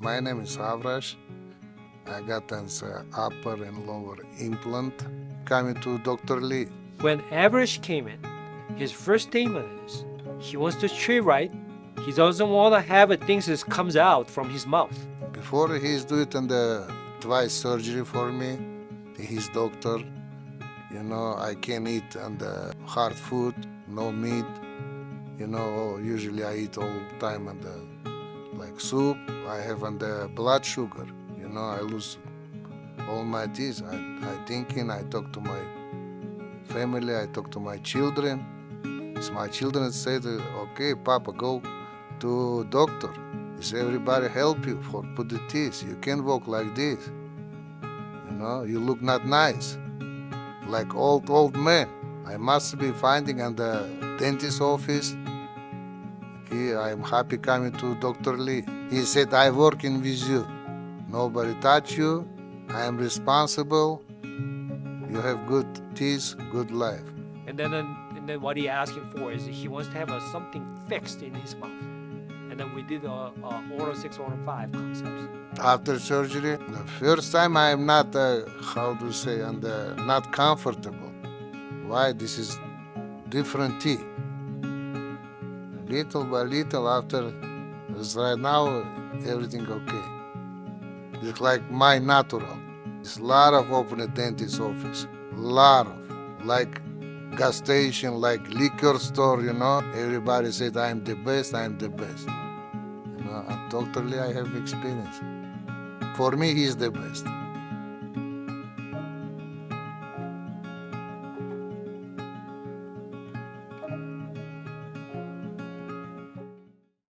My name is Avrash. I got an upper and lower implant. Coming to Dr. Lee. When Avrash came in, his first statement is he wants to chew right. He doesn't want to have things that comes out from his mouth. Before he's doing the twice surgery for me, his doctor, I can eat and hard food, no meat. Usually I eat all the time and like soup. I have and the blood sugar. I lose all my teeth. I talk to my family. I talk to my children. So my children said, "Okay, Papa, go to doctor. Is everybody help you for put the teeth? You can't walk like this. You look not nice, like old man. I must be finding in the dentist office. Okay, I'm happy coming to Dr. Lee. He said, I working with you. Nobody touch you. I am responsible. You have good teeth, good life." And then what he asking for is he wants to have something fixed in his mouth. And then we did Aurora 6, Aurora 5 concepts. After surgery, the first time I am not, not comfortable. Why? This is different teeth. Little by little after, right now, everything okay. It's like my natural. There's a lot of open dentist office. Lot of, like gas station, like liquor store, Everybody said, I'm the best. At Dr. Lee, I have experience. For me, he's the best.